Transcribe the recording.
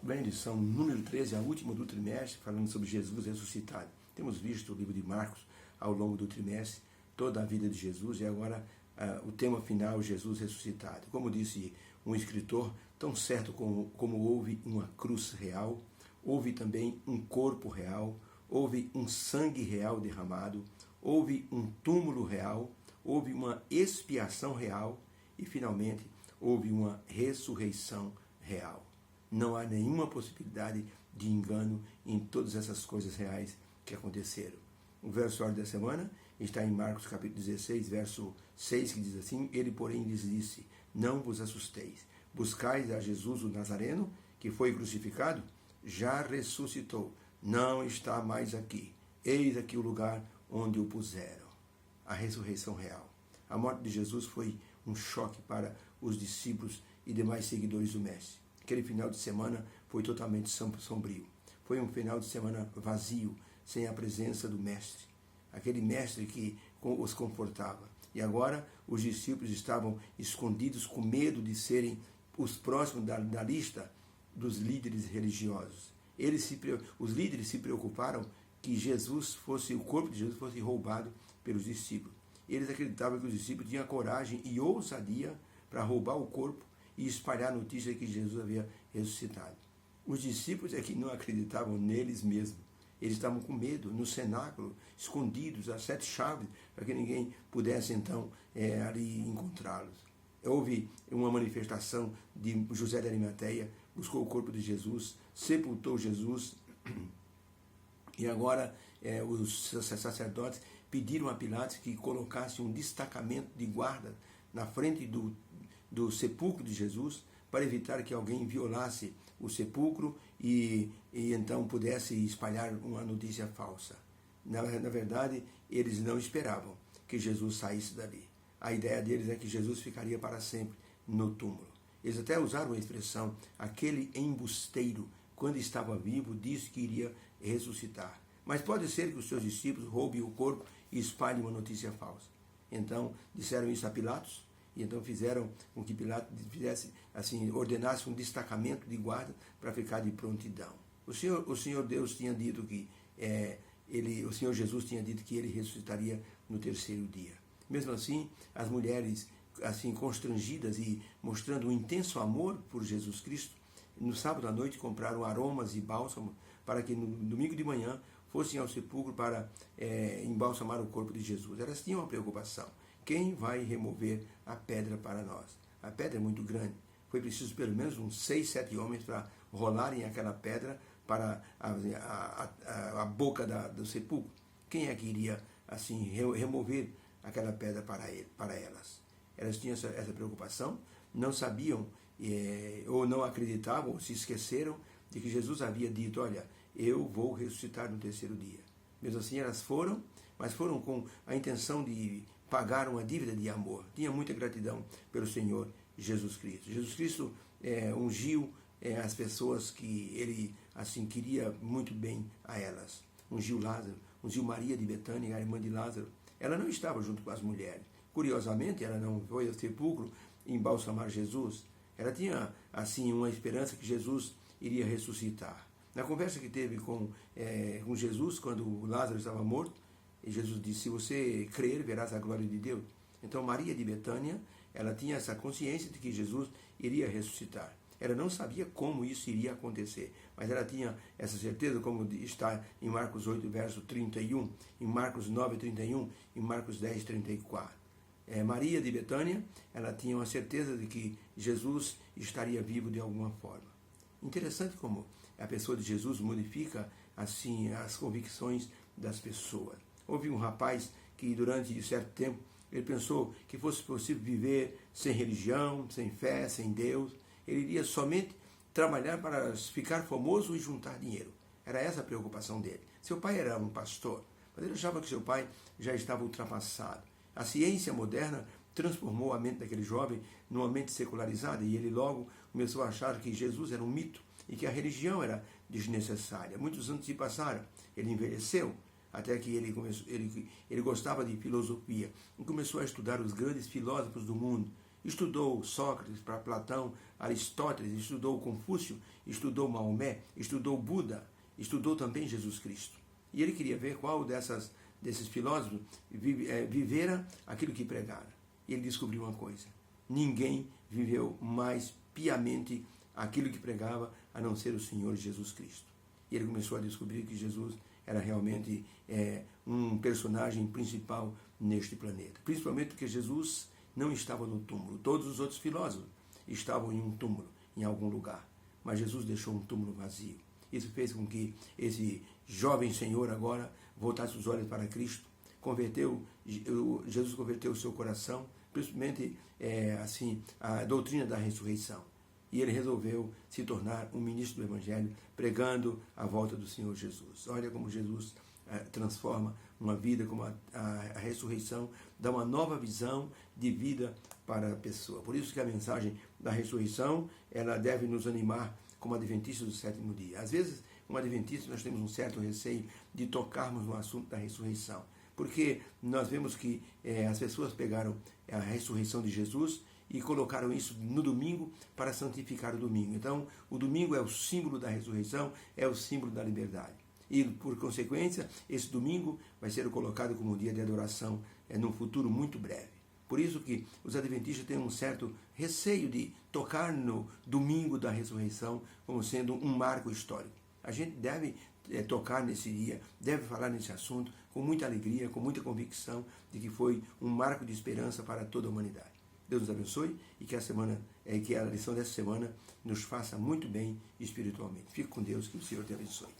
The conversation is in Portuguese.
Bem, lição número 13, a última do trimestre, falando sobre Jesus ressuscitado. Temos visto o livro de Marcos ao longo do trimestre, toda a vida de Jesus, e agora o tema final, Jesus ressuscitado. Como disse um escritor, tão certo como houve uma cruz real, houve também um corpo real, houve um sangue real derramado, houve um túmulo real, houve uma expiação real e, finalmente, houve uma ressurreição real. Não há nenhuma possibilidade de engano em todas essas coisas reais que aconteceram. O verso da semana está em Marcos capítulo 16, verso 6, que diz assim: Ele, porém, lhes disse: Não vos assusteis. Buscais a Jesus o Nazareno, que foi crucificado? Já ressuscitou. Não está mais aqui. Eis aqui o lugar onde o puseram. A ressurreição real. A morte de Jesus foi um choque para os discípulos e demais seguidores do Mestre. Aquele final de semana foi totalmente sombrio. Foi um final de semana vazio, sem a presença do Mestre. Aquele Mestre que os confortava. E agora os discípulos estavam escondidos com medo de serem os próximos da lista dos líderes religiosos. Os líderes se preocuparam que o corpo de Jesus fosse roubado pelos discípulos. Eles acreditavam que os discípulos tinham coragem e ousadia para roubar o corpo e espalhar a notícia de que Jesus havia ressuscitado. Os discípulos é que não acreditavam neles mesmos. Eles estavam com medo, no cenáculo, escondidos, às 7 chaves, para que ninguém pudesse, então, ali encontrá-los. Houve uma manifestação de José de Arimateia, buscou o corpo de Jesus, sepultou Jesus, e agora os sacerdotes pediram a Pilatos que colocasse um destacamento de guarda na frente do sepulcro de Jesus, para evitar que alguém violasse o sepulcro e então pudesse espalhar uma notícia falsa. Na verdade, eles não esperavam que Jesus saísse dali. A ideia deles é que Jesus ficaria para sempre no túmulo. Eles até usaram a expressão, aquele embusteiro, quando estava vivo, disse que iria ressuscitar. Mas pode ser que os seus discípulos roubem o corpo e espalhem uma notícia falsa. Então, disseram isso a Pilatos, e então fizeram com que Pilatos ordenasse um destacamento de guarda para ficar de prontidão. O Senhor Deus tinha dito que o Senhor Jesus tinha dito que ele ressuscitaria no 3º dia. Mesmo assim, as mulheres, assim constrangidas e mostrando um intenso amor por Jesus Cristo, no sábado à noite compraram aromas e bálsamo para que no domingo de manhã fossem ao sepulcro para embalsamar o corpo de Jesus. Elas tinham uma preocupação. Quem vai remover a pedra para nós? A pedra é muito grande. Foi preciso pelo menos uns 6, 7 homens para rolarem aquela pedra para a boca do sepulcro. Quem é que iria assim remover aquela pedra para elas? Elas tinham essa preocupação, não sabiam ou não acreditavam ou se esqueceram de que Jesus havia dito, olha, eu vou ressuscitar no 3º dia. Mesmo assim elas foram, mas foram com a intenção de pagar uma dívida de amor. Tinha muita gratidão pelo Senhor Jesus Cristo. Jesus Cristo ungiu as pessoas que ele assim queria muito bem a elas. Ungiu Lázaro, ungiu Maria de Betânia, a irmã de Lázaro. Ela não estava junto com as mulheres. Curiosamente, ela não foi ao sepulcro embalsamar Jesus. Ela tinha assim uma esperança que Jesus iria ressuscitar. Na conversa que teve com Jesus, quando Lázaro estava morto, Jesus disse, se você crer, verás a glória de Deus. Então Maria de Betânia, ela tinha essa consciência de que Jesus iria ressuscitar. Ela não sabia como isso iria acontecer, mas ela tinha essa certeza, como está em Marcos 8, verso 31, em Marcos 9, 31, em Marcos 10, 34. Maria de Betânia, ela tinha uma certeza de que Jesus estaria vivo de alguma forma. Interessante como a pessoa de Jesus modifica assim as convicções das pessoas. Houve um rapaz que durante certo tempo ele pensou que fosse possível viver sem religião, sem fé, sem Deus. Ele iria somente trabalhar para ficar famoso e juntar dinheiro. Era essa a preocupação dele. Seu pai era um pastor, mas ele achava que seu pai já estava ultrapassado. A ciência moderna transformou a mente daquele jovem numa mente secularizada e ele logo começou a achar que Jesus era um mito e que a religião era desnecessária. Muitos anos se passaram, ele envelheceu, até que ele gostava de filosofia e começou a estudar os grandes filósofos do mundo. Estudou Sócrates, para Platão, Aristóteles, estudou Confúcio, estudou Maomé, estudou Buda, estudou também Jesus Cristo. E ele queria ver qual desses filósofos vivera aquilo que pregara. E ele descobriu uma coisa: ninguém viveu mais piamente aquilo que pregava a não ser o Senhor Jesus Cristo. E ele começou a descobrir que Jesus era realmente um personagem principal neste planeta. Principalmente porque Jesus não estava no túmulo. Todos os outros filósofos estavam em um túmulo, em algum lugar. Mas Jesus deixou um túmulo vazio. Isso fez com que esse jovem senhor agora voltasse os olhos para Cristo. Jesus converteu o seu coração, principalmente a doutrina da ressurreição. E ele resolveu se tornar um ministro do Evangelho, pregando a volta do Senhor Jesus. Olha como Jesus transforma uma vida, como a ressurreição dá uma nova visão de vida para a pessoa. Por isso que a mensagem da ressurreição, ela deve nos animar como adventistas do sétimo dia. Às vezes, como adventistas, nós temos um certo receio de tocarmos no assunto da ressurreição, porque nós vemos que as pessoas pegaram a ressurreição de Jesus e colocaram isso no domingo para santificar o domingo. Então, o domingo é o símbolo da ressurreição, é o símbolo da liberdade. E, por consequência, esse domingo vai ser colocado como um dia de adoração num futuro muito breve. Por isso que os adventistas têm um certo receio de tocar no domingo da ressurreição como sendo um marco histórico. A gente deve tocar nesse dia, deve falar nesse assunto com muita alegria, com muita convicção de que foi um marco de esperança para toda a humanidade. Deus nos abençoe e que a lição dessa semana nos faça muito bem espiritualmente. Fique com Deus, que o Senhor te abençoe.